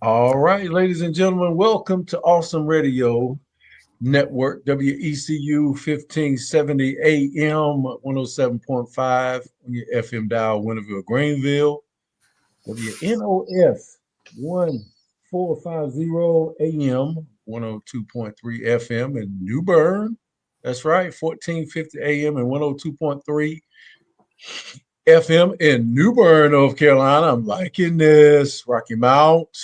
All right, ladies and gentlemen, welcome to Awesome Radio Network, WECU 1570 AM, 107.5 on your FM dial, Winterville, Greenville, WNOF 1450 AM, 102.3 FM in New Bern. That's right, 1450 AM and 102.3 FM in New Bern, North Carolina. I'm liking this. Rocky Mount.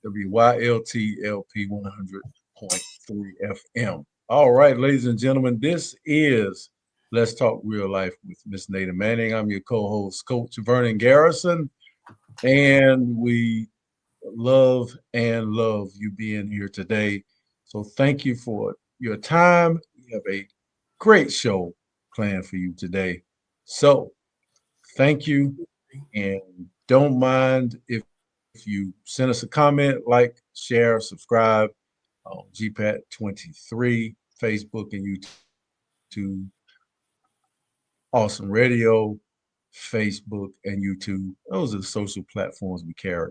WYLTLP 100.3 FM. All right, ladies and gentlemen, this is Let's Talk Real Life with Miss Nada Manning. I'm your co-host, Coach Vernon Garrison, and we love you being here today. So thank you for your time. We have a great show planned for you today. So thank you, and don't mind if you send us a comment, like, share, subscribe on GPAT23, Facebook and YouTube, Awesome Radio, Facebook and YouTube. Those are the social platforms we carry.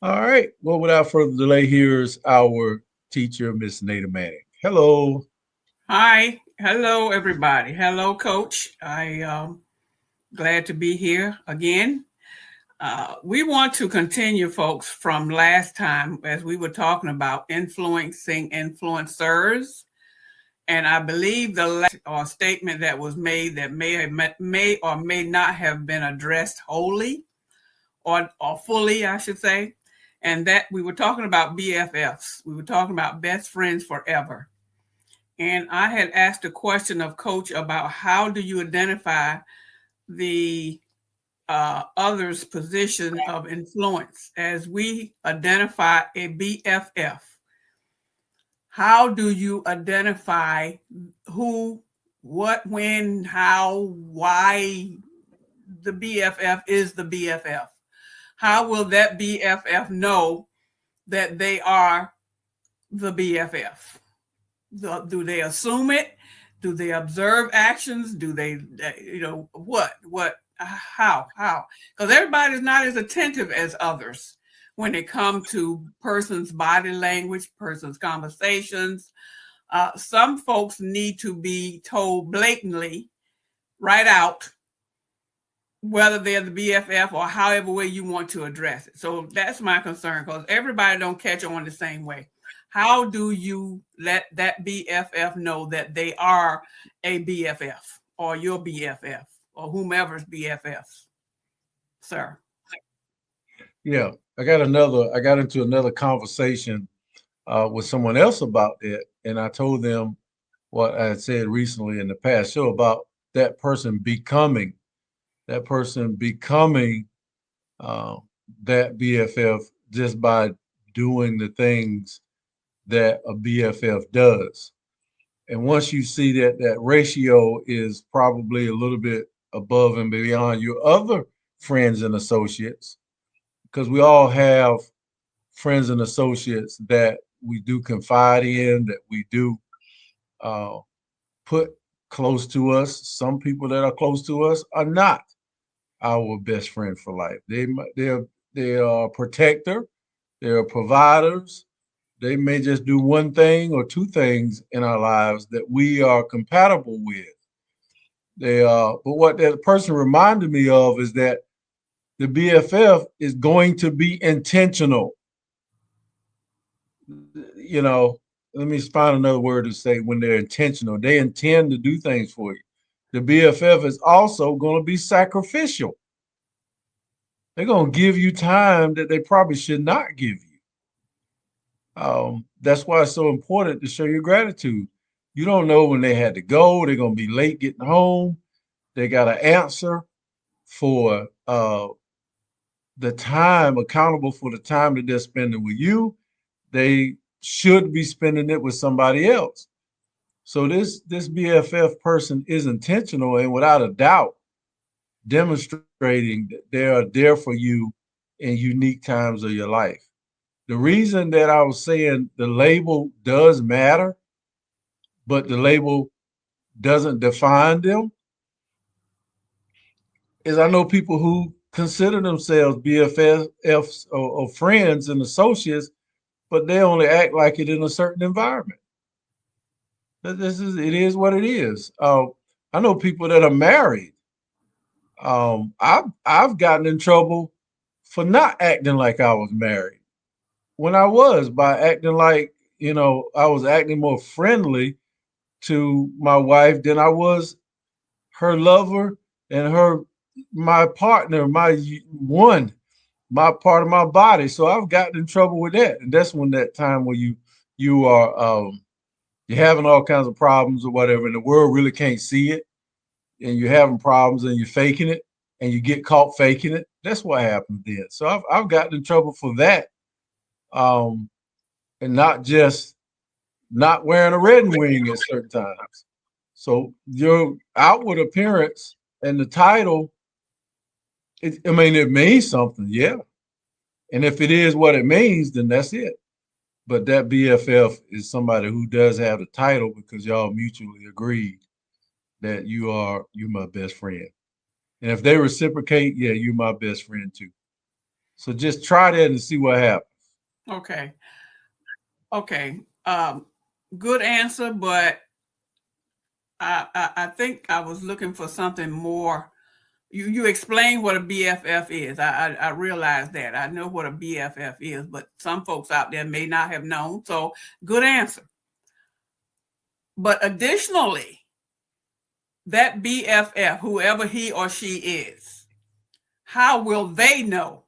All right. Well, without further delay, here's our teacher, Miss Nada Manning. Hello. Hi, hello everybody. Hello, Coach. Glad to be here again. We want to continue, folks, from last time as we were talking about influencing influencers, and I believe the last statement that was made that may or may not have been addressed wholly or fully, I should say, and that we were talking about BFFs. We were talking about best friends forever. And I had asked a question of Coach about how do you identify the other's position of influence as we identify a BFF. How do you identify who, what, when, how, why the BFF is the BFF? How will that BFF know that they are the BFF? Do they assume it? Do they observe actions? Do they, how? Because everybody's not as attentive as others when it comes to person's body language, person's conversations. Some folks need to be told blatantly, right out, whether they're the BFF or however way you want to address it. So that's my concern, because everybody don't catch on the same way. How do you let that BFF know that they are a BFF or your BFF or whomever's BFFs, sir? Yeah, I got into another conversation with someone else about that, and I told them what I had said recently in the past show about that person becoming that person becoming uh, that BFF just by doing the things that a BFF does. And once you see that that ratio is probably a little bit above and beyond your other friends and associates, because we all have friends and associates that we do confide in, that we do uh, put close to us. Some people that are close to us are not our best friend for life. They are a protector, they're providers. They may just do one thing or two things in our lives that we are compatible with. But what that person reminded me of is that the BFF is going to be intentional. You know, let me find another word to say when they're intentional. They intend to do things for you. The BFF is also going to be sacrificial. They're going to give you time that they probably should not give you. That's why it's so important to show your gratitude. You don't know when they had to go. They're going to be late getting home. They got to answer for the time, accountable for the time that they're spending with you. They should be spending it with somebody else. So this BFF person is intentional and without a doubt demonstrating that they are there for you in unique times of your life. The reason that I was saying the label does matter, but the label doesn't define them, is I know people who consider themselves BFFs or friends and associates, but they only act like it in a certain environment. It is what it is. I know people that are married. I've gotten in trouble for not acting like I was married when I was, by acting like, I was acting more friendly to my wife than I was her lover and my partner, my part of my body. So I've gotten in trouble with that, and that's when that time where you are you're having all kinds of problems or whatever, and the world really can't see it, and you're having problems and you're faking it, and you get caught faking it. That's what happens then. So I've gotten in trouble for that, and not just not wearing a red wing at certain times. So your outward appearance and the title, it means something, yeah. And if it is what it means, then that's it. But that BFF is somebody who does have the title because y'all mutually agreed that you're my best friend. And if they reciprocate, yeah, you're my best friend too. So just try that and see what happens. Okay. Okay. Good answer, but I think I was looking for something more. You explained what a BFF is. I realize that. I know what a BFF is, but some folks out there may not have known. So good answer. But additionally, that BFF, whoever he or she is, how will they know?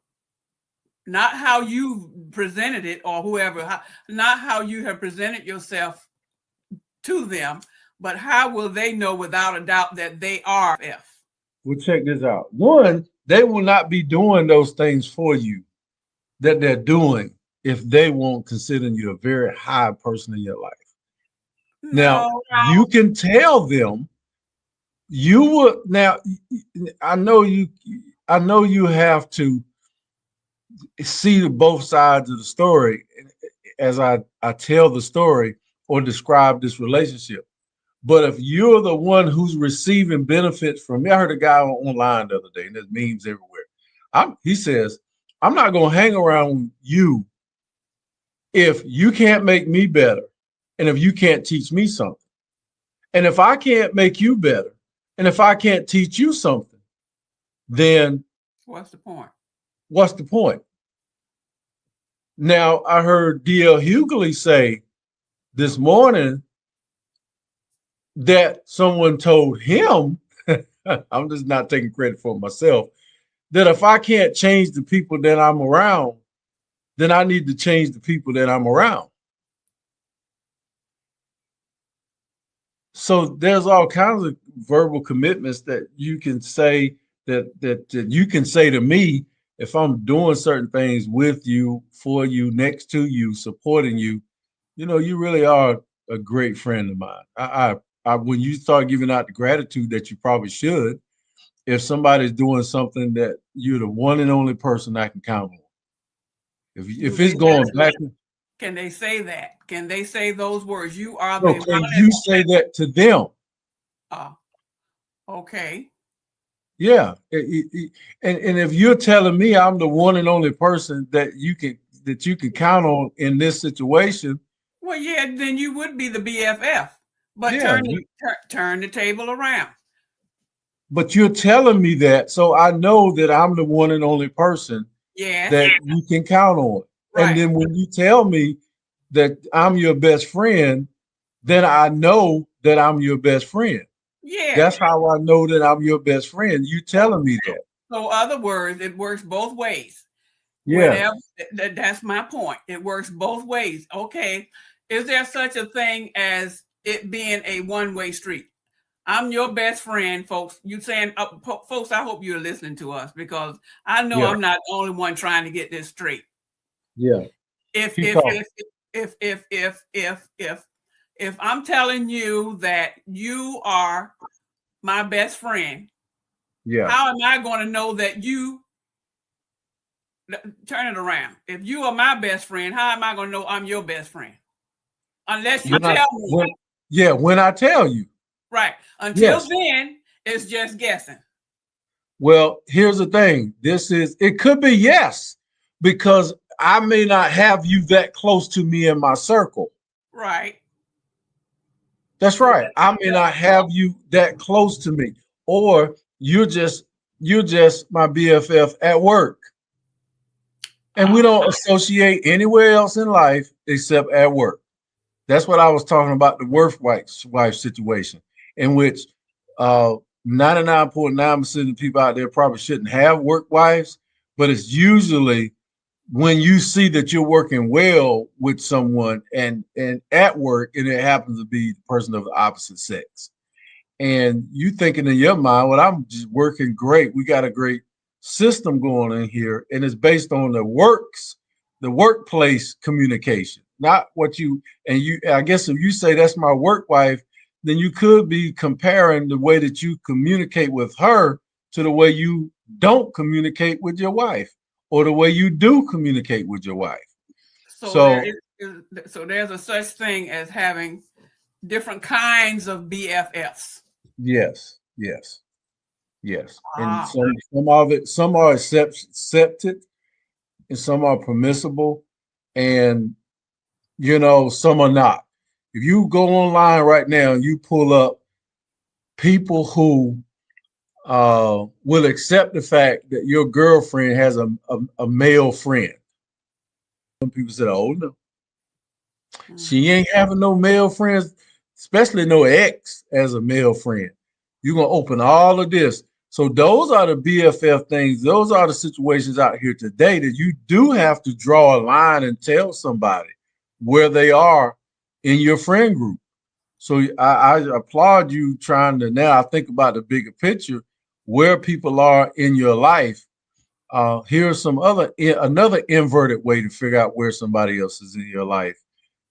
Not how you presented it or whoever, not how you have presented yourself to them, but how will they know without a doubt that they are F? Well, check this out. One, they will not be doing those things for you that they're doing if they won't consider you a very high person in your life. Now, No. you can tell them you would now I know you have to see both sides of the story as I tell the story or describe this relationship. But if you're the one who's receiving benefits from me, I heard a guy online the other day, and there's memes everywhere. He says, I'm not going to hang around you if you can't make me better and if you can't teach me something. And if I can't make you better and if I can't teach you something, then what's the point? What's the point? Now, I heard D.L. Hughley say this morning that someone told him, I'm just not taking credit for myself, that if I can't change the people that I'm around, then I need to change the people that I'm around. So there's all kinds of verbal commitments that you can say that you can say to me if I'm doing certain things with you, for you, next to you, supporting you. You really are a great friend of mine. When you start giving out the gratitude that you probably should, if somebody's doing something that you're the one and only person I can count on. If it's going back, can they say that? Can they say those words? You are no, the can one. you say that to them? Okay. Yeah, and if you're telling me I'm the one and only person that you can count on in this situation, well, yeah, then you would be the BFF. But yeah, turn the table around. But you're telling me that, so I know that I'm the one and only person that you can count on. Right. And then when you tell me that I'm your best friend, then I know that I'm your best friend. Yeah. That's how I know that I'm your best friend. You telling me that. So, other words, it works both ways. Yeah. Whenever, that's my point. It works both ways. Okay. Is there such a thing as it being a one-way street? I'm your best friend, folks. You saying, folks, I hope you're listening to us because I know I'm not the only one trying to get this straight. Yeah. If I'm telling you that you are my best friend, how am I going to know that you turn it around? If you are my best friend, how am I going to know I'm your best friend? Unless you tell me. When I tell you. Right. Until then, it's just guessing. Well, here's the thing. It could be yes, because I may not have you that close to me in my circle. Right. That's So right. I may not have you that close to me, or you're just my BFF at work, and we uh, don't associate anywhere else in life except at work. That's what I was talking about, the wife situation, in which 99.9% of people out there probably shouldn't have work wives, but it's usually when you see that you're working well with someone and at work, and it happens to be the person of the opposite sex. And you thinking in your mind, well, I'm just working great. We got a great system going in here, and it's based on the workplace communication, not what you and you. I guess if you say that's my work wife, then you could be comparing the way that you communicate with her to the way you don't communicate with your wife, or the way you do communicate with your wife. so So there's a such thing as having different kinds of BFFs. yes, yes, yes, and Ah, some are accepted, and some are permissible, and some are not. If you go online right now and you pull up people who will accept the fact that your girlfriend has a male friend. Some people say, oh no, she mhm. ain't having no male friends, especially no ex as a male friend. You're gonna open all of this. So those are the BFF things. Those are the situations out here today that you do have to draw a line and tell somebody where they are in your friend group. So I applaud you trying to now I think about the bigger picture, where people are in your life. Here's another inverted way to figure out where somebody else is in your life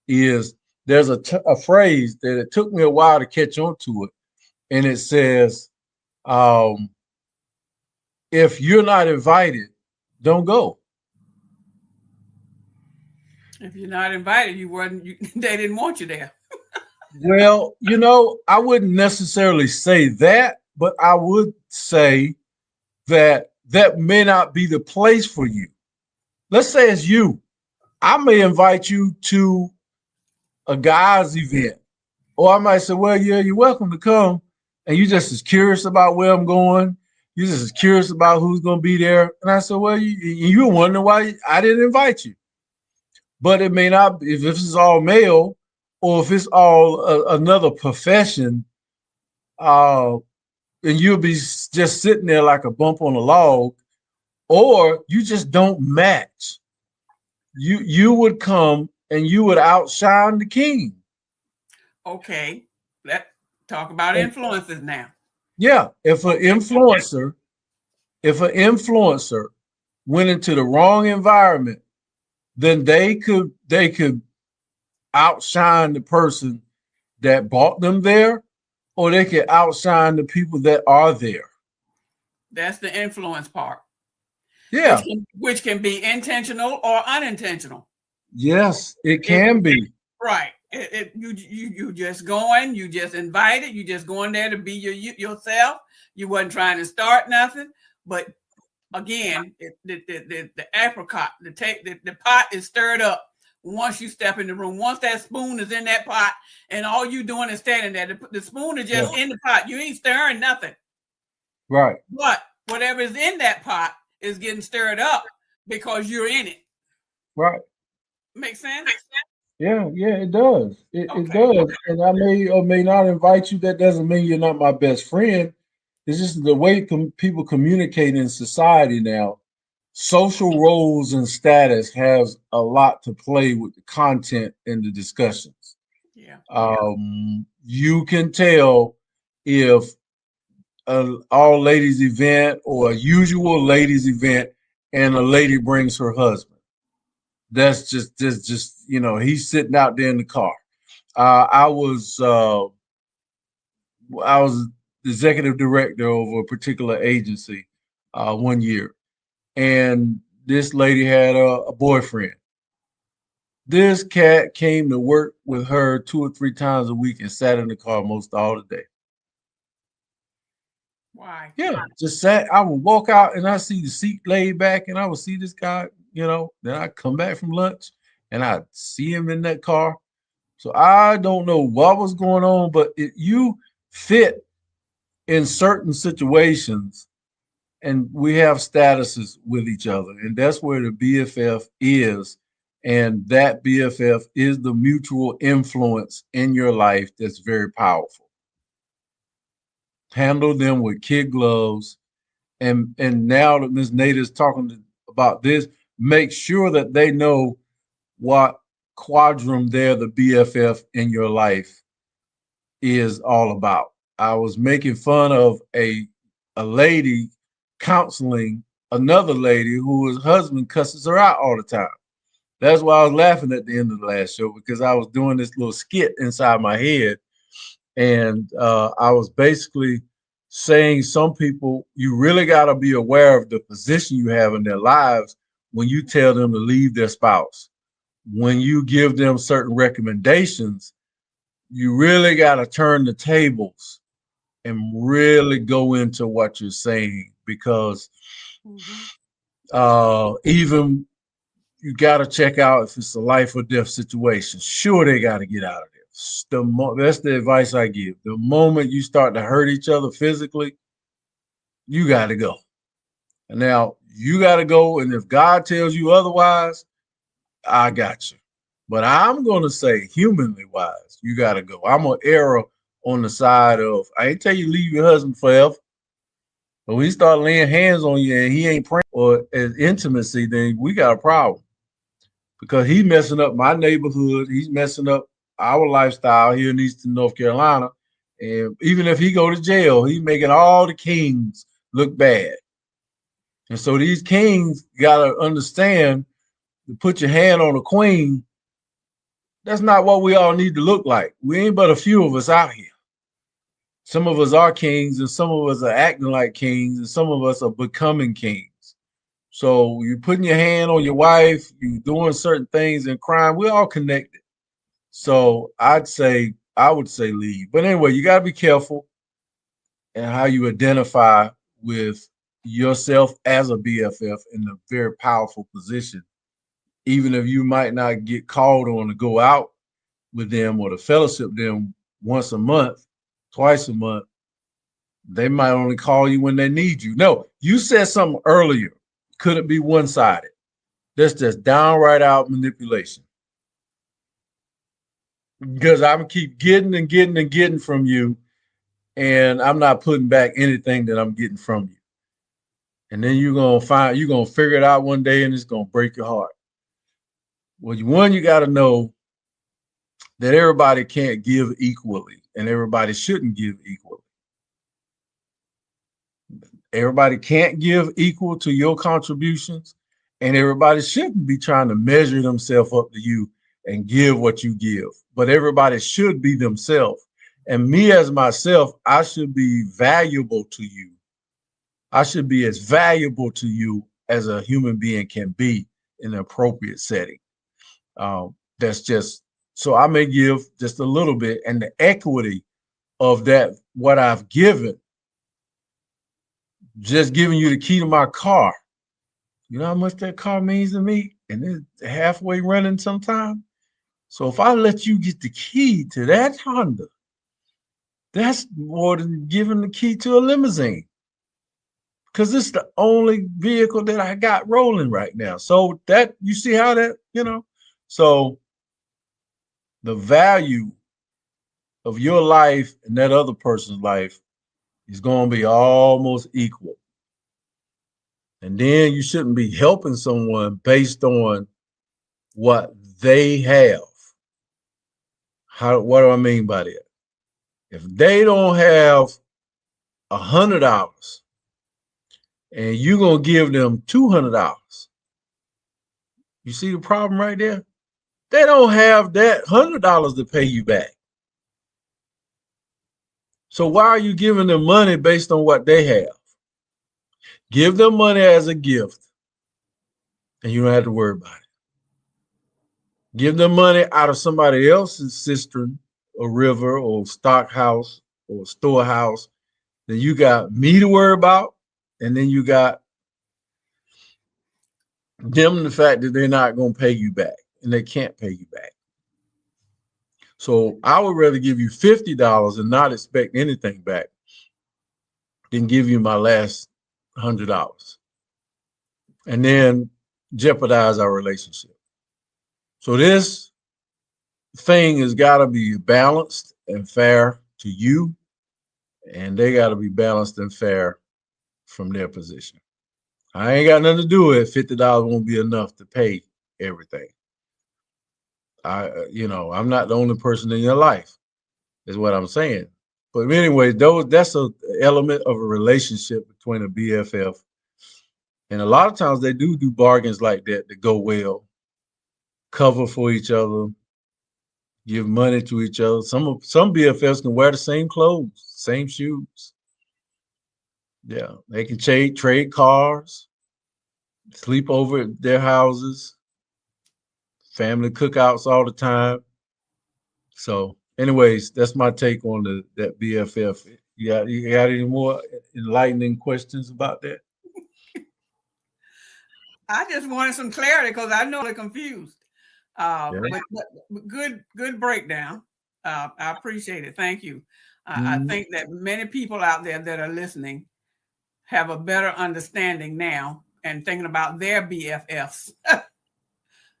is there's a phrase that it took me a while to catch on to it, and it says, um, if you're not invited, don't go. If you're not invited, you weren't. They didn't want you there. Well, I wouldn't necessarily say that, but I would say that may not be the place for you. Let's say it's you. I may invite you to a guy's event, or I might say, well, yeah, you're welcome to come. And you just as curious about where I'm going. You're just as curious about who's going to be there. And I said, well, you're wondering why I didn't invite you. But it may not, if this is all male, or if it's all another profession, uh, and you'll be just sitting there like a bump on a log, or you just don't match. You would come and you would outshine the king. Okay, let's talk about And influences now. yeah, Okay, if an influencer went into the wrong environment, then they could outshine the person that brought them there, or they could outshine the people that are there. that's the influence part, Yeah, which can be intentional or unintentional. yes, it It can be. right. You just going. You just invited. You just going there to be yourself. You wasn't trying to start nothing. But again, the apricot, the pot is stirred up once you step in the room. Once that spoon is in that pot, and all you doing is standing there. The spoon is Yeah, just in the pot. You ain't stirring nothing. right, But whatever is in that pot is getting stirred up because you're in it. right. Make sense? Yeah, yeah, it does. It Okay. does. And I may or may not invite you. That doesn't mean you're not my best friend. It's just the way people communicate in society now. Social roles and status has a lot to play with the content and the discussions. Yeah. You can tell if an all ladies event or a usual ladies event and a lady brings her husband. That's just he's sitting out there in the car. Uh, I was uh, I was the executive director over a particular agency one year, and this lady had a boyfriend. This cat came to work with her 2 or 3 times a week and sat in the car most all the day. Why? Yeah, just sat. I would walk out and I see the seat laid back, and I would see this guy. Then I come back from lunch, and I see him in that car. So I don't know what was going on, but you fit in certain situations, and we have statuses with each other, and that's where the BFF is. And that BFF is the mutual influence in your life that's very powerful. Handle them with kid gloves. And now that Ms. Nada is talking about this, make sure that they know what quadrum they're the BFF in your life is all about. I was making fun of a lady counseling another lady whose husband cusses her out all the time. That's why I was laughing at the end of the last show, because I was doing this little skit inside my head, and I was basically saying some people, you really got to be aware of the position you have in their lives when you tell them to leave their spouse. When you give them certain recommendations, you really got to turn the tables and really go into what you're saying, because even you got to check out if it's a life or death situation. Sure, they got to get out of there. That's the advice I give. The moment you start to hurt each other physically, you got to go. And now you got to go. And if God tells you otherwise, I got you. But I'm going to say, humanly wise, you got to go. I'm going to err on the side of, I ain't tell you leave your husband forever. But when he start laying hands on you and he ain't praying or as intimacy, then we got a problem, because he's messing up my neighborhood. He's messing up our lifestyle here in Eastern North Carolina. And even if he go to jail, he's making all the kings look bad. And so these kings got to understand, to put your hand on a queen, that's not what we all need to look like. We ain't but a few of us out here. Some of us are kings, and some of us are acting like kings, and some of us are becoming kings. So you're putting your hand on your wife, you're doing certain things in crime. We're all connected. So I would say leave. But anyway, you got to be careful in how you identify with yourself as a BFF in a very powerful position. Even if you might not get called on to go out with them or to fellowship them once a month, twice a month, they might only call you when they need you. No, you said something earlier. Could it be one-sided? That's just downright out manipulation. Because I'm keep getting and getting and getting from you, and I'm not putting back anything that I'm getting from you. And then you're gonna figure it out one day, and it's gonna break your heart. Well, you got to know that everybody can't give equally, and everybody shouldn't give equally. Everybody can't give equal to your contributions, and everybody shouldn't be trying to measure themselves up to you and give what you give. But everybody should be themselves. And me as myself, I should be valuable to you. I should be as valuable to you as a human being can be in an appropriate setting. That's just so I may give just a little bit, and the equity of that, what I've given, just giving you the key to my car. You know how much that car means to me? And it's halfway running sometime. So if I let you get the key to that Honda, that's more than giving the key to a limousine, because it's the only vehicle that I got rolling right now. So that, you see how that, so the value of your life and that other person's life is going to be almost equal. And then you shouldn't be helping someone based on what they have. What do I mean by that? If they don't have $100 and you're going to give them $200, you see the problem right there? They don't have that $100 to pay you back. So why are you giving them money based on what they have? Give them money as a gift, and you don't have to worry about it. Give them money out of somebody else's cistern or river or stock house or storehouse then you got me to worry about, and then you got them, the fact that they're not going to pay you back and they can't pay you back. So I would rather give you $50 and not expect anything back than give you my last $100 and then jeopardize our relationship. So this thing has got to be balanced and fair to you, and they got to be balanced and fair from their position. I ain't got nothing to do with it. $50 won't be enough to pay everything. I'm not the only person in your life, is what I'm saying. But anyway, that's a element of a relationship between a BFF. And a lot of times they do bargains like that go well, cover for each other, give money to each other. Some BFFs can wear the same clothes, same shoes. Yeah, they can trade cars, sleep over at their houses, family cookouts all the time. So, anyways, that's my take on that BFF. You got any more enlightening questions about that? I just wanted some clarity because I know they're confused. But good breakdown. I appreciate it. Thank you. I think that many people out there that are listening have a better understanding now and thinking about their BFFs.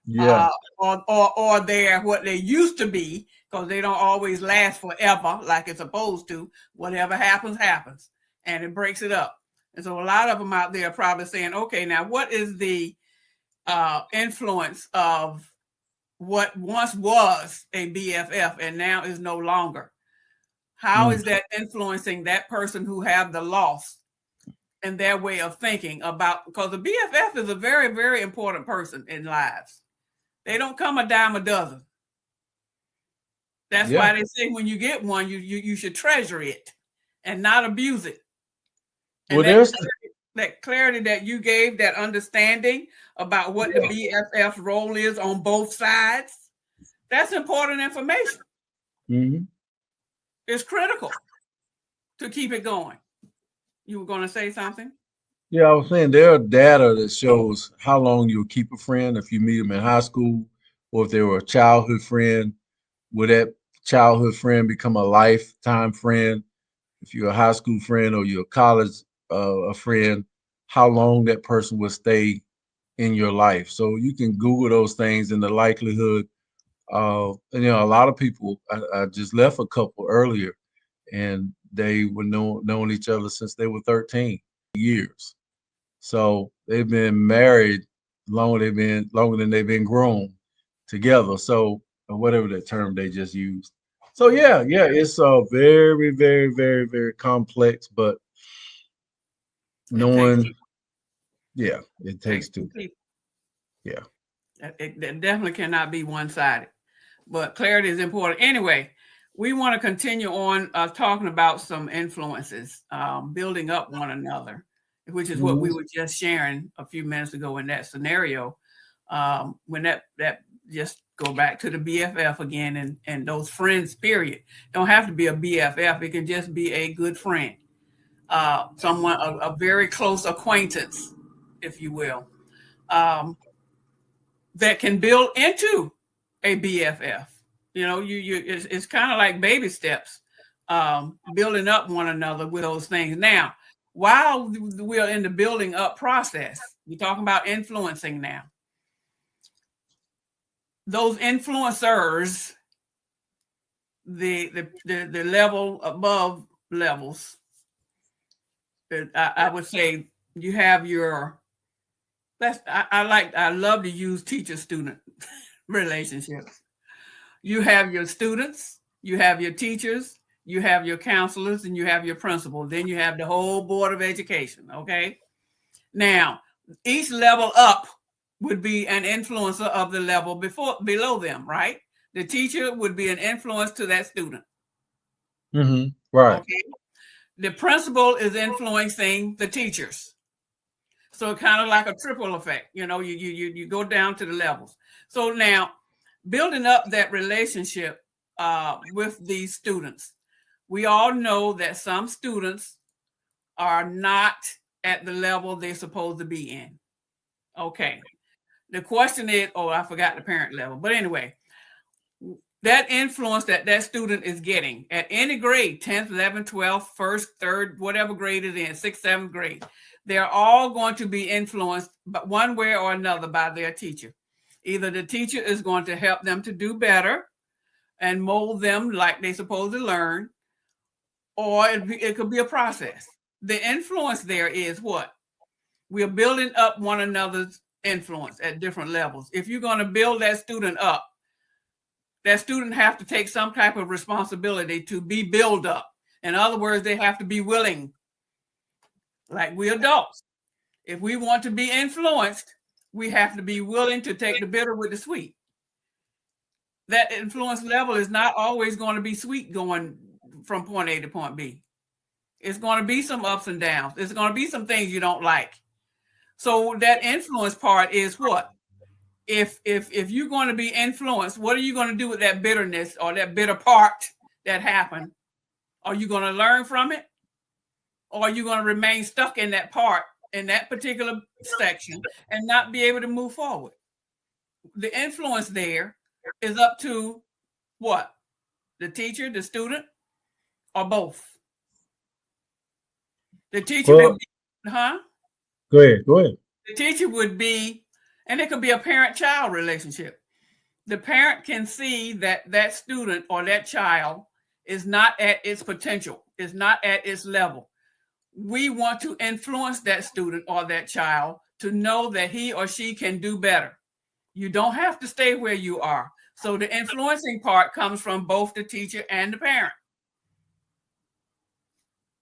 Yeah. Or they're what they used to be, because they don't always last forever like it's supposed to. Whatever happens, happens, and it breaks it up. And so a lot of them out there are probably saying, okay, now what is the influence of what once was a BFF and now is no longer? How is that influencing that person who have the loss and their way of thinking about, because the BFF is a very, very important person in lives. They don't come a dime a dozen. That's why they say when you get one, you should treasure it and not abuse it. And that clarity that you gave, that understanding about what the BFF's role is on both sides, that's important information. Mm-hmm. It's critical to keep it going. You were going to say something? Yeah, I was saying there are data that shows how long you'll keep a friend if you meet them in high school, or if they were a childhood friend. Will that childhood friend become a lifetime friend? If you're a high school friend or you're a college a friend, how long that person will stay in your life. So you can Google those things, and the likelihood of, a lot of people, I just left a couple earlier, and they were known each other since they were 13 years. So they've been married longer than they've been grown together. So, or whatever that term they just used. So yeah, it's very, very, very, very complex, but knowing, it takes two. Yeah. It definitely cannot be one-sided, but clarity is important. Anyway, we want to continue on talking about some influences, building up one another, which is what we were just sharing a few minutes ago in that scenario. When that just go back to the BFF again, and those friends, period. Don't have to be a BFF. It can just be a good friend, someone, a very close acquaintance, if you will, that can build into a BFF. It's kind of like baby steps, building up one another with those things. Now, while we're in the building up process, we're talking about influencing now. Those influencers, the level above levels, I would say you have your, I love to use teacher-student relationships. You have your students, you have your teachers, you have your counselors, and you have your principal. Then you have the whole board of education, okay? Now, each level up would be an influencer of the level below them, right? The teacher would be an influence to that student. Mm-hmm. Right. Okay. The principal is influencing the teachers. So kind of like a triple effect, you go down to the levels. So now, building up that relationship with these students, we all know that some students are not at the level they're supposed to be in. Okay. The question is, oh, I forgot the parent level. But anyway, that influence that student is getting at any grade, 10th, 11th, 12th, 1st, 3rd, whatever grade it is, 6th, 7th grade, they're all going to be influenced but one way or another by their teacher. Either the teacher is going to help them to do better and mold them like they're supposed to learn, or it could be a process. The influence there is what? We're building up one another's influence at different levels. If you're going to build that student up, that student have to take some type of responsibility to be built up. In other words, they have to be willing, like we adults. If we want to be influenced, we have to be willing to take the bitter with the sweet. That influence level is not always going to be sweet going from point A to point B. It's going to be some ups and downs. It's going to be some things you don't like. So that influence part is what? If you're going to be influenced, what are you going to do with that bitterness or that bitter part that happened? Are you going to learn from it? Or are you going to remain stuck in that part, in that particular section, and not be able to move forward? The influence there is up to what? The teacher, the student, or both? The teacher would be, Go ahead. The teacher would be, and it could be a parent-child relationship. The parent can see that that student or that child is not at its potential, is not at its level. We want to influence that student or that child to know that he or she can do better. You don't have to stay where you are. So the influencing part comes from both the teacher and the parent.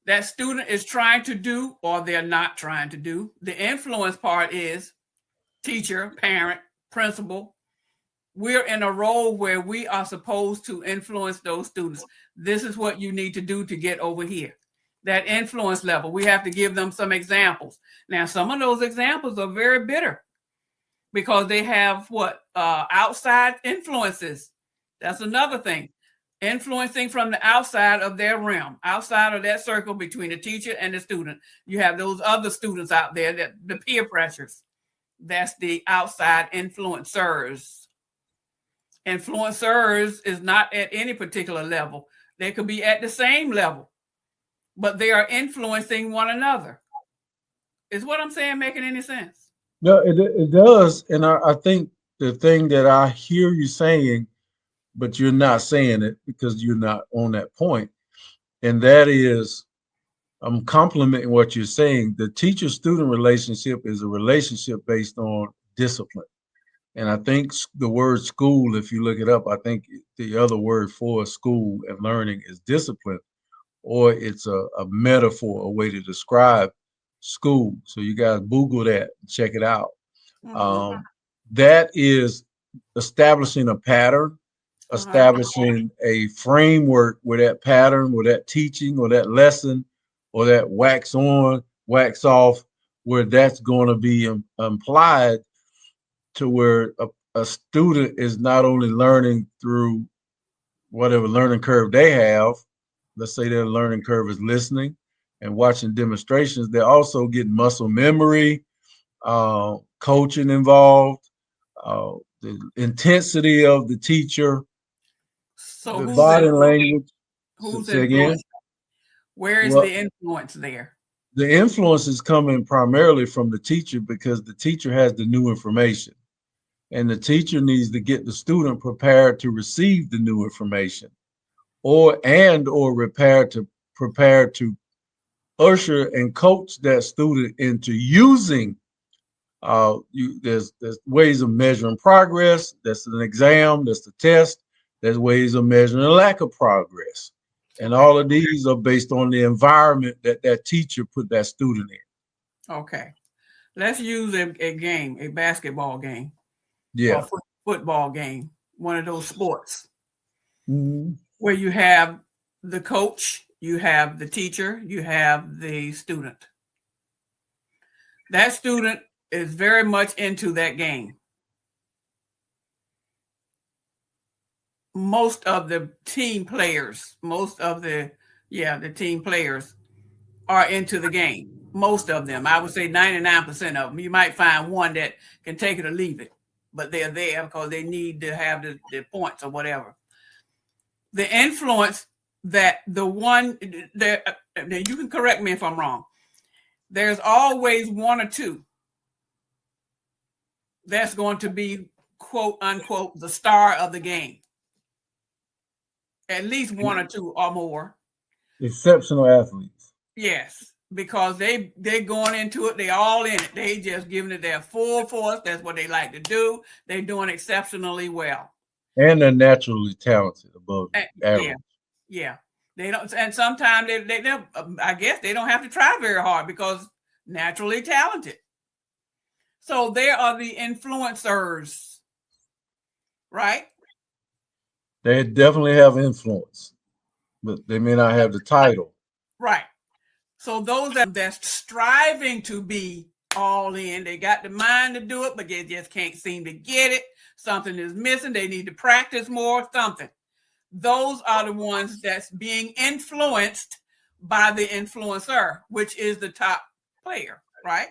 That student is trying to do or they're not trying to do. The influence part is teacher, parent, principal. We're in a role where we are supposed to influence those students. This is what you need to do to get over here. That influence level, we have to give them some examples. Now, some of those examples are very bitter because they have what? Outside influences. That's another thing. Influencing from the outside of their realm, outside of that circle between the teacher and the student. You have those other students out there, that the peer pressures. That's the outside influencers. Influencers is not at any particular level. They could be at the same level, but they are influencing one another. Is what I'm saying making any sense? No, it does. And I think the thing that I hear you saying, but you're not saying it because you're not on that point, and that is, I'm complimenting what you're saying. The teacher-student relationship is a relationship based on discipline. And I think the word school, if you look it up, I think the other word for school and learning is discipline, or it's a metaphor, a way to describe school. So you guys Google that, check it out. That is establishing a pattern, establishing a framework where that pattern, where that teaching, or that lesson, or that wax on, wax off, where that's going to be implied to where a student is not only learning through whatever learning curve they have. Let's say their learning curve is listening and watching demonstrations. They're also getting muscle memory, coaching involved, the intensity of the teacher, so the body language. Who's Say again? Where is the influence there? The influence is coming primarily from the teacher because the teacher has the new information. And the teacher needs to get the student prepared to receive the new information, or prepared to usher and coach that student into using. There's ways of measuring progress. That's an exam. That's the test. There's ways of measuring a lack of progress, and all of these are based on the environment that that teacher put that student in. Okay, let's use a game, a basketball game. Yeah. Or football game, one of those sports where you have the coach, you have the teacher, you have the student. That student is very much into that game. Most of the team players, the team players are into the game. Most of them, I would say 99% of them. You might find one that can take it or leave it, but they're there because they need to have the points or whatever. The influence that the one that you can correct me if I'm wrong. There's always one or two that's going to be, quote unquote, the star of the game. At least one or two or more. Exceptional athletes. Yes, because they're going into it. They all in it. They just giving it their full force. That's what they like to do. They're doing exceptionally well. And they're naturally talented above average. Yeah. They don't, and sometimes they I guess they don't have to try very hard because naturally talented. So there are the influencers, right? They definitely have influence, but they may not have the title. Right. So those that's striving to be all in, they got the mind to do it, but they just can't seem to get it. Something is missing. They need to practice more, something. Those are the ones that's being influenced by the influencer, which is the top player, right?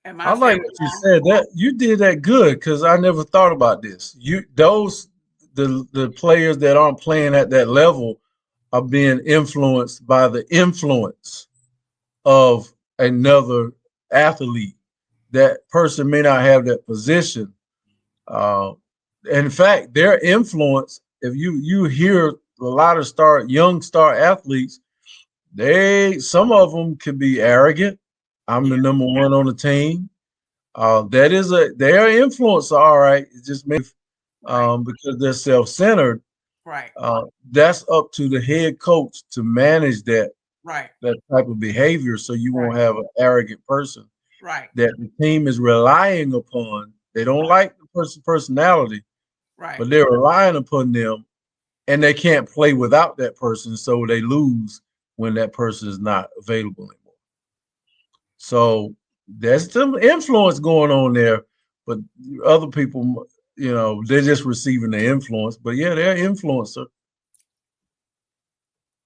I like what you said. That you did that good because I never thought about this. The players that aren't playing at that level are being influenced by the influence of another athlete. That person may not have that position. In fact, their influence, if you hear a lot of young star athletes, some of them can be arrogant. I'm the number one on the team. Their influence, all right. It just makes because they're self-centered. Right. That's up to the head coach to manage that type of behavior, so you won't have an arrogant person. Right. That the team is relying upon. They don't like the person's personality, but they're relying upon them, and they can't play without that person, so they lose when that person is not available anymore. So there's some influence going on there, but other people, they're just receiving the influence. But yeah, they're influencer.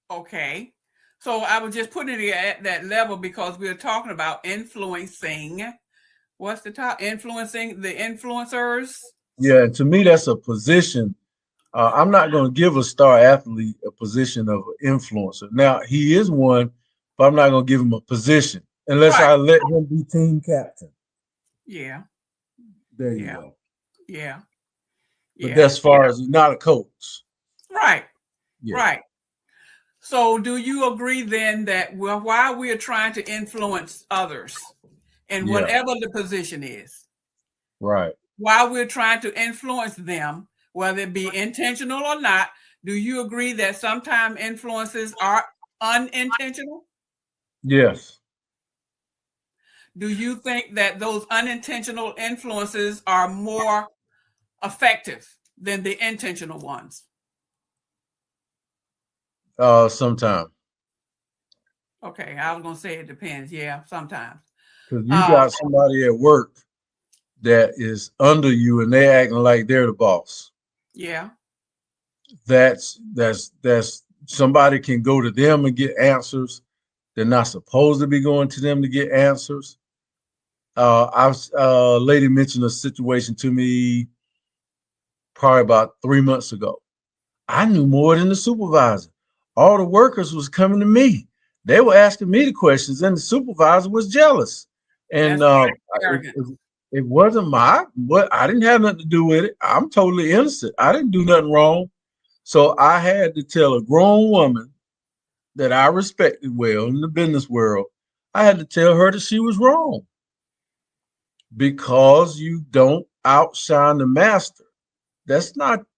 Okay. So I was just putting it at that level because we were talking about influencing. What's the top? Influencing the influencers. Yeah, to me, that's a position. I'm not going to give a star athlete a position of an influencer. Now, he is one, but I'm not going to give him a position unless I let him be team captain. Yeah. There you go. Yeah. But as far as he's not a coach. Right. Yeah. Right. So do you agree then that while we are trying to influence others in whatever the position is, right, while we're trying to influence them, whether it be intentional or not, do you agree that sometimes influences are unintentional? Yes. Do you think that those unintentional influences are more effective than the intentional ones? Sometimes. Okay, I was gonna say it depends. Yeah, sometimes. Because you got somebody at work that is under you and they acting like they're the boss. Yeah. That's somebody can go to them and get answers. They're not supposed to be going to them to get answers. A lady mentioned a situation to me probably about 3 months ago. I knew more than the supervisor. All the workers was coming to me. They were asking me the questions, and the supervisor was jealous. And it wasn't I didn't have nothing to do with it. I'm totally innocent. I didn't do nothing wrong. So I had to tell a grown woman that I respected well in the business world, I had to tell her that she was wrong. Because you don't outshine the master.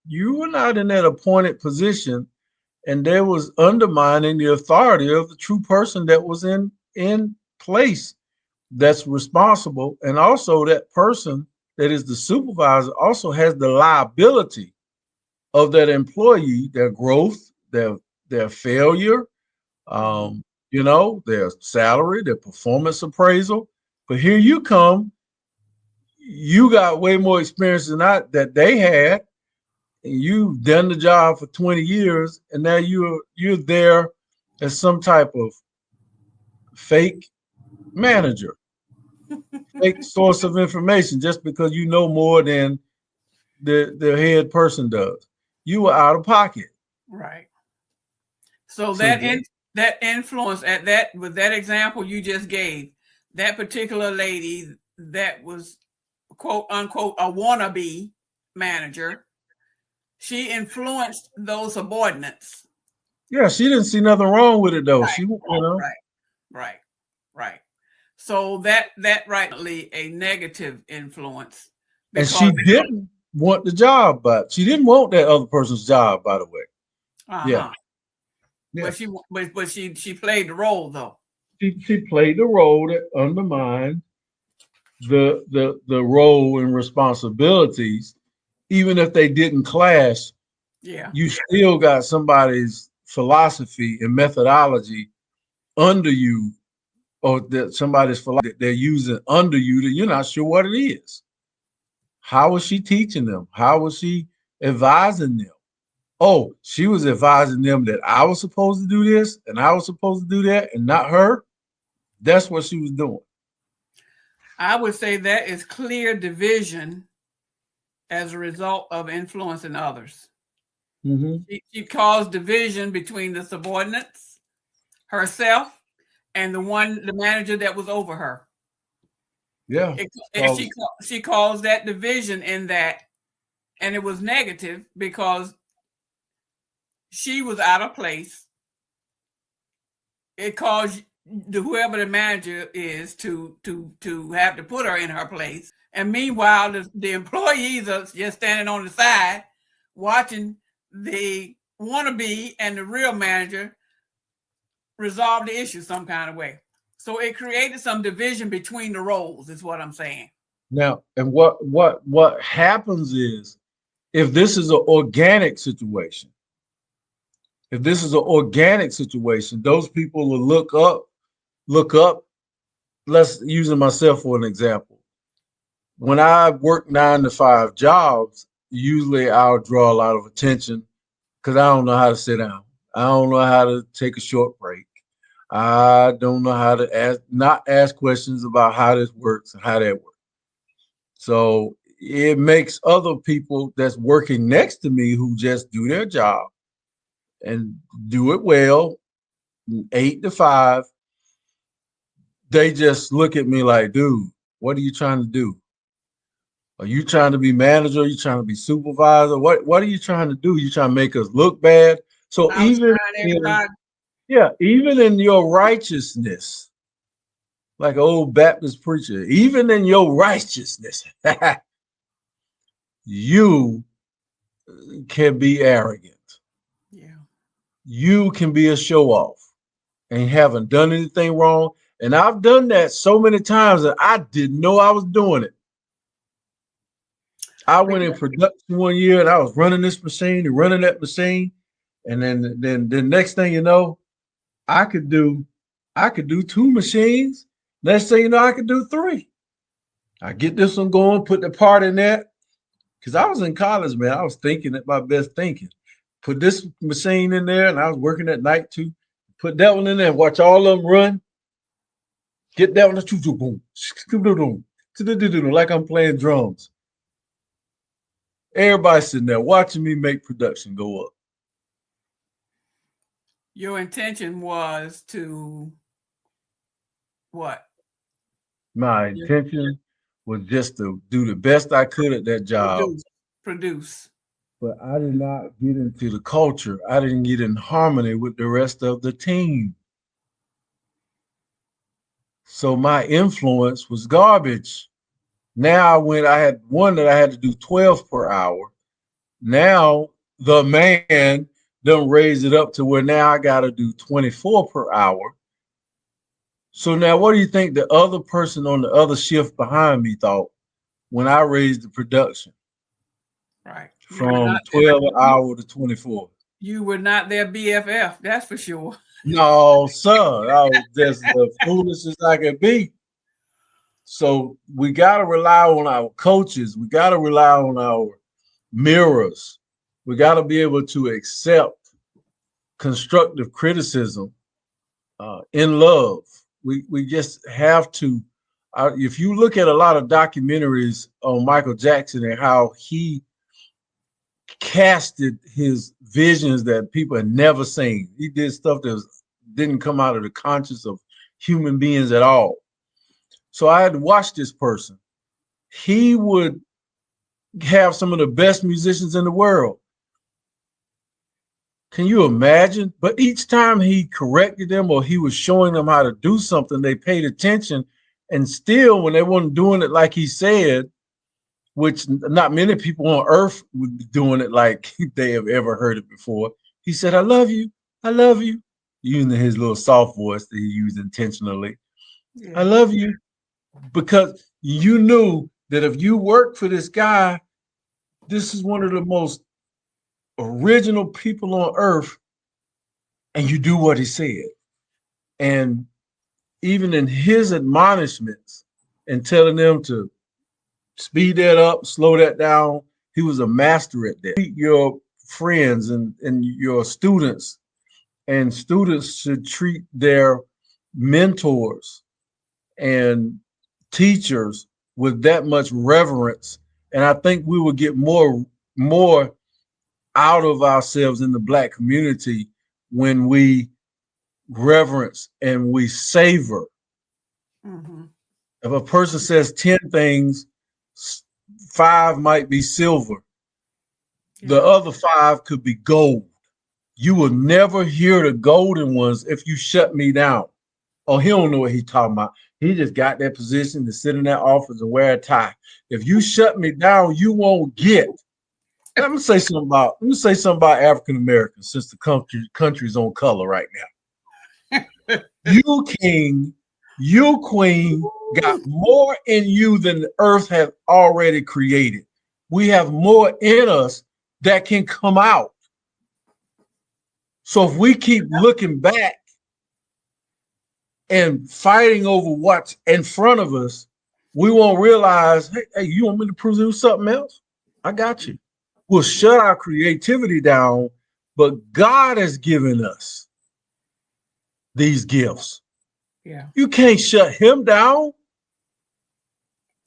You were not in that appointed position, and there was undermining the authority of the true person that was in place that's responsible. And also that person that is the supervisor also has the liability of that employee, their growth, their failure, their salary, their performance appraisal. But here you come, you got way more experience than that they had. And you've done the job for 20 years, and now you're there as some type of fake manager, fake source of information, just because you know more than the head person does. You were out of pocket. Right. So So that influence at that with that example you just gave, that particular lady that was quote unquote a wannabe manager, she influenced those subordinates. yeah, she didn't see nothing wrong with it though. Right, She, you know, right, right, right. So that rightly a negative influence and because she didn't want the job, but she didn't want that other person's job, by the way. Yeah, uh-huh. yeah. But she played the role though. She played the role that undermined the role and responsibilities, even if they didn't clash. Yeah. You still got somebody's philosophy and methodology under you, or that somebody's philosophy that they're using under you that you're not sure what it is. How was she teaching them? How was she advising them? Oh, she was advising them that I was supposed to do this and I was supposed to do that and not her. That's what she was doing. I would say that is clear division as a result of influencing others. Mm-hmm. She caused division between the subordinates, herself, and the manager that was over her. Yeah. She caused that division in that, and it was negative because she was out of place. It caused whoever the manager is to have to put her in her place. And meanwhile, the employees are just standing on the side watching the wannabe and the real manager resolve the issue some kind of way. So it created some division between the roles, is what I'm saying. Now, and what happens is if this is an organic situation, those people will look up. Let's using myself for an example. When I work 9 to 5 jobs, usually I'll draw a lot of attention because I don't know how to sit down. I don't know how to take a short break. I don't know how to not ask questions about how this works and how that works. So it makes other people that's working next to me who just do their job and do it well, 8 to 5. They just look at me like, dude, what are you trying to do? Are you trying to be manager? Are you trying to be supervisor? What are you trying to do? You trying to make us look bad? So I was trying everybody. even in your righteousness, like an old Baptist preacher, even in your righteousness, you can be arrogant. Yeah. You can be a show off and haven't done anything wrong. And I've done that so many times that I didn't know I was doing it. I went in production one year and I was running this machine and running that machine. And then the next thing you know, I could do 2 machines. Next thing you know, I could do 3. I get this one going, put the part in there. Because I was in college, man. I was thinking at my best thinking. Put this machine in there, and I was working at night too. Put that one in there, watch all of them run. Get that one, boom, like I'm playing drums. Everybody sitting there watching me make production go up. Your intention was to what? My intention was just to do the best I could at that job. Produce. But I did not get into the culture. I didn't get in harmony with the rest of the team. So my influence was garbage. Now I had one that I had to do 12 per hour. Now the man done raise it up to where now I got to do 24 per hour. So now what do you think the other person on the other shift behind me thought when I raised the production? Right. From 12 an hour to 24. You were not their BFF, that's for sure. No, sir. I was just as foolish as I could be. So we got to rely on our coaches. We got to rely on our mirrors. We got to be able to accept constructive criticism in love. We just have to. If you look at a lot of documentaries on Michael Jackson and how he casted his visions that people had never seen, he did stuff that didn't come out of the conscience of human beings at all. So I had to watch this person. He would have some of the best musicians in the world. Can you imagine? But each time he corrected them or he was showing them how to do something, they paid attention. And still, when they weren't doing it like he said, which not many people on earth would be doing it like they have ever heard it before, he said, I love you. I love you. Using his little soft voice that he used intentionally. Yeah. I love you. Because you knew that if you work for this guy, this is one of the most original people on earth, and you do what he said. And even in his admonishments and telling them to speed that up, slow that down, he was a master at that. Treat your friends and your students, and students should treat their mentors and teachers with that much reverence. And I think we will get more out of ourselves in the Black community when we reverence and we savor. Mm-hmm. If a person says 10 things, 5 might be silver. Yeah. The other 5 could be gold. You will never hear the golden ones if you shut me down. Oh, he don't know what he's talking about. He just got that position to sit in that office and wear a tie. If you shut me down, you won't get. Let me say something about African Americans, since the country's on color right now. You king, you queen got more in you than the earth has already created. We have more in us that can come out. So if we keep looking back and fighting over what's in front of us, we won't realize, hey, you want me to produce something else? I got you. We'll shut our creativity down, but God has given us these gifts. Yeah. You can't shut him down.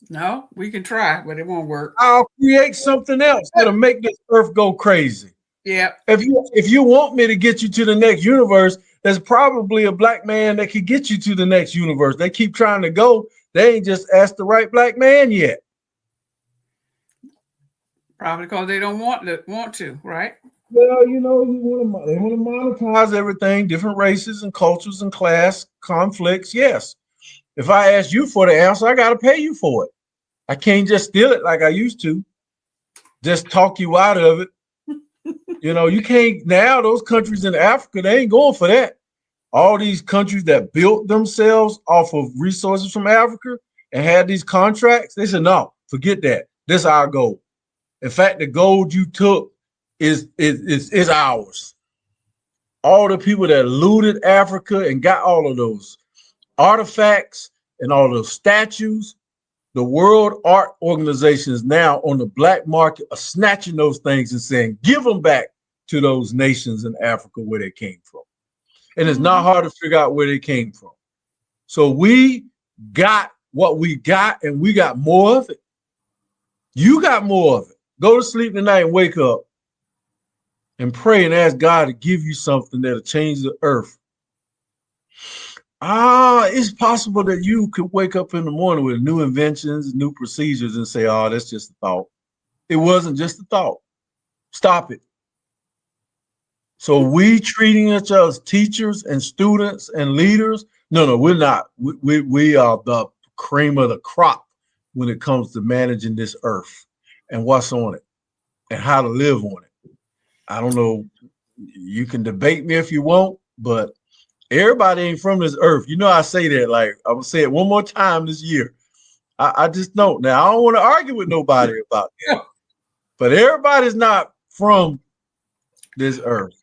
No, we can try, but it won't work. I'll create something else that'll make this earth go crazy. Yeah. If you want me to get you to the next universe, there's probably a Black man that could get you to the next universe. They keep trying to go. They ain't just asked the right Black man yet. Probably because they don't want to, right? Well, they want to monetize everything, different races and cultures and class conflicts. Yes. If I ask you for the answer, I got to pay you for it. I can't just steal it like I used to. Just talk you out of it. You can't. Now those countries in Africa, they ain't going for that. All these countries that built themselves off of resources from Africa and had these contracts, they said, no, forget that. This is our goal. In fact, the gold you took is ours. All the people that looted Africa and got all of those artifacts and all those statues, the World Art Organizations now on the black market are snatching those things and saying, give them back to those nations in Africa where they came from. And it's not hard to figure out where they came from. So we got what we got, and we got more of it. You got more of it. Go to sleep tonight and wake up and pray and ask God to give you something that'll change the earth. It's possible that you could wake up in the morning with new inventions, new procedures, and say, oh, that's just a thought. It wasn't just a thought. Stop it. So we treating each other as teachers and students and leaders. No, we're not. We are the cream of the crop when it comes to managing this earth and what's on it and how to live on it. I don't know. You can debate me if you want, but everybody ain't from this earth. I say that, like, I'm gonna say it one more time this year. I just don't. Now, I don't want to argue with nobody about that, but everybody's not from this earth.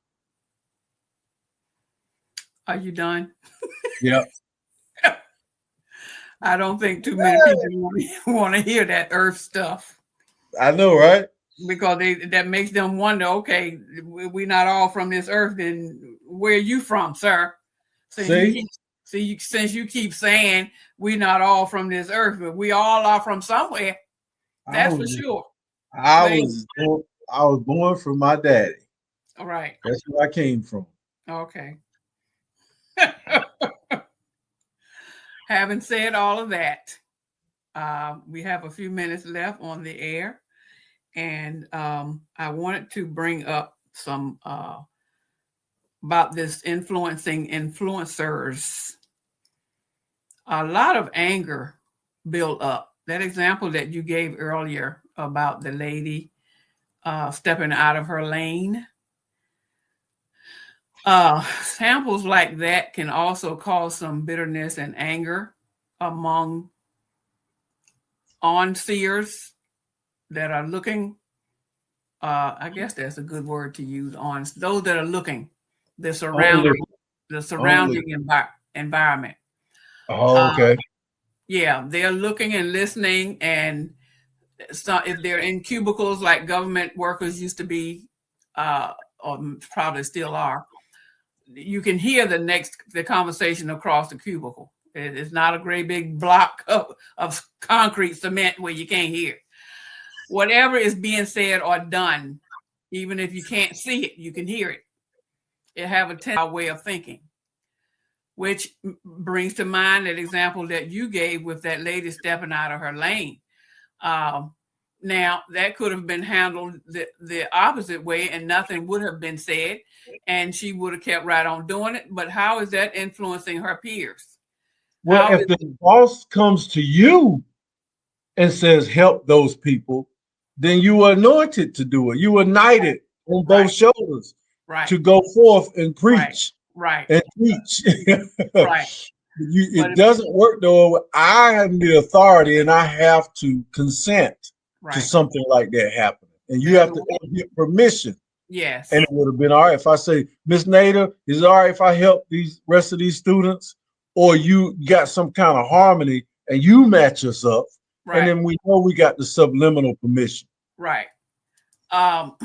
Are you done? Yeah. I don't think too many people want to hear that earth stuff. I know, right? Because that makes them wonder, okay, we're not all from this earth, then where are you from, sir? Since you keep saying we're not all from this earth, but we all are from somewhere. That's for sure. I was born from my daddy. All right. That's where I came from. Okay. Having said all of that, we have a few minutes left on the air, and I wanted to bring up some about this influencing influencers. A lot of anger built up. That example that you gave earlier about the lady stepping out of her lane. Samples like that can also cause some bitterness and anger among on-seers that are looking. I guess that's a good word to use, on those that are looking, the surrounding environment. Oh, okay. Yeah, they're looking and listening, and so if they're in cubicles like government workers used to be, or probably still are, you can hear the conversation across the cubicle. It's not a great big block of concrete cement where you can't hear. Whatever is being said or done, even if you can't see it, you can hear it. It have a way of thinking, which brings to mind that example that you gave with that lady stepping out of her lane. Now, that could have been handled the opposite way and nothing would have been said, and she would have kept right on doing it. But how is that influencing her peers? Well, if the boss comes to you and says, help those people, then you are anointed to do it. You are knighted on both shoulders to go forth and preach and teach. It doesn't work though. I am the authority and I have to consent to something like that happening. And you have to get permission. Yes. And it would have been all right if I say, Miss Nader, is it all right if I help these rest of these students? Or you got some kind of harmony and you match us up. And then we know we got the subliminal permission. Right. But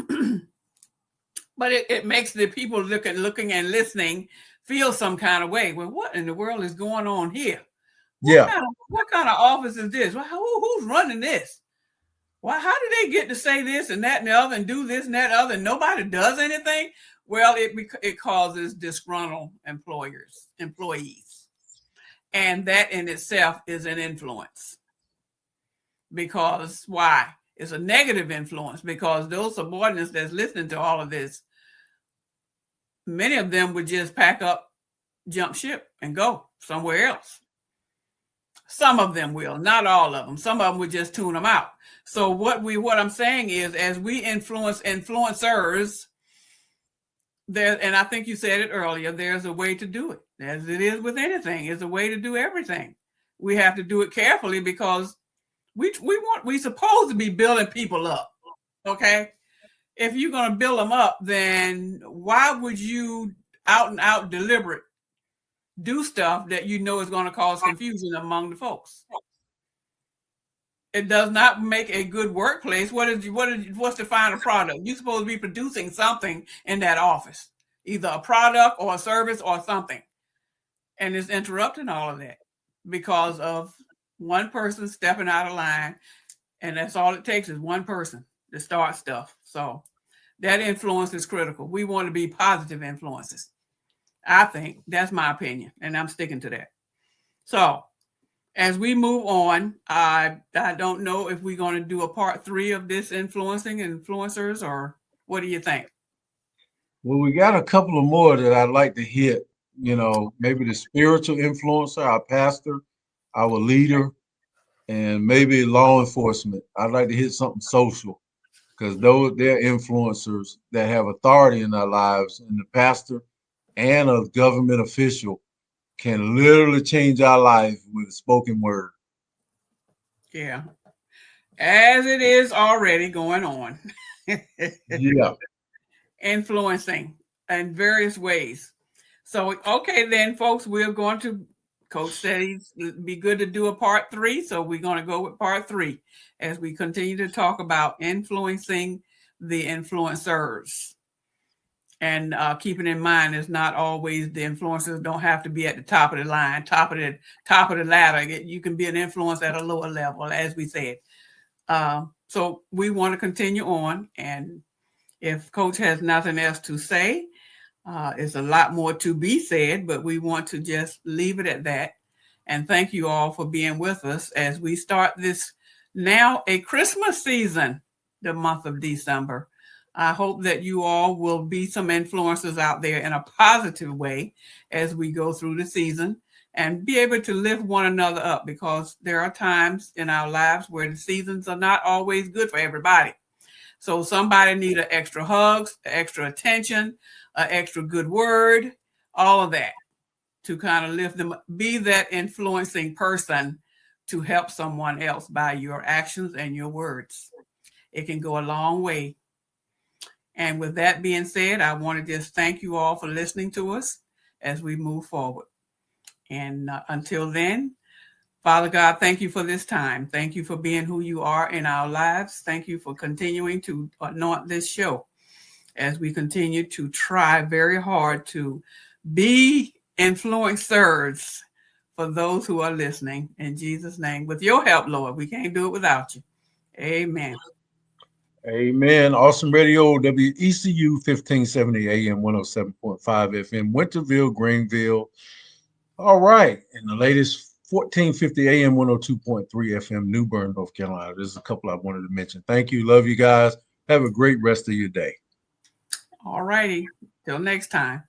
it makes the people looking and listening feel some kind of way. Well, what in the world is going on here? What kind of office is this? Who's running this? Well, how do they get to say this and that and the other and do this and that and other and nobody does anything? Well, it causes disgruntled employees. And that in itself is an influence. Because why? It's a negative influence because those subordinates that's listening to all of this, many of them would just pack up, jump ship, and go somewhere else. Some of them will, not all of them. Some of them would just tune them out. So what I'm saying is, as we influence influencers, and I think you said it earlier, there's a way to do it. As it is with anything, there's a way to do everything. We have to do it carefully because we supposed to be building people up. Okay. If you're going to build them up, then why would you out and out deliberate do stuff that you know is going to cause confusion among the folks? It does not make a good workplace. What's the final product? You're supposed to be producing something in that office, either a product or a service or something. And it's interrupting all of that because of one person stepping out of line. And that's all it takes is one person to start stuff. So that influence is critical. We want to be positive influences. I think that's my opinion, and I'm sticking to that. So as we move on, I don't know if we're going to do a part 3 of this influencing influencers, or what do you think? Well, we got a couple of more that I'd like to hit. You know, maybe the spiritual influencer, our pastor, our leader, and maybe law enforcement. I'd like to hit something social because they're influencers that have authority in our lives, and the pastor and a government official can literally change our life with a spoken word. Yeah. As it is already going on. Yeah. Influencing in various ways. So, okay, then, folks, we're going to, Coach said it'd be good to do a part 3. So we're going to go with part 3 as we continue to talk about influencing the influencers. And keeping in mind, it's not always the influencers don't have to be at the top of the line, top of the ladder. You can be an influence at a lower level, as we said. So we want to continue on. And if Coach has nothing else to say, it's a lot more to be said, but we want to just leave it at that. And thank you all for being with us as we start this now a Christmas season, the month of December. I hope that you all will be some influencers out there in a positive way as we go through the season and be able to lift one another up, because there are times in our lives where the seasons are not always good for everybody. So somebody need an extra hugs, extra attention, an extra good word, all of that to kind of lift them up. Be that influencing person to help someone else by your actions and your words. It can go a long way. And with that being said, I want to just thank you all for listening to us as we move forward. And until then, Father God, thank you for this time. Thank you for being who you are in our lives. Thank you for continuing to anoint this show as we continue to try very hard to be influencers for those who are listening. In Jesus' name, with your help, Lord, we can't do it without you. Amen. Amen. Awesome Radio, WECU 1570 AM 107.5 FM, Winterville, Greenville. All right. And the latest 1450 AM 102.3 FM, New Bern, North Carolina. There's a couple I wanted to mention. Thank you. Love you guys. Have a great rest of your day. All righty. Till next time.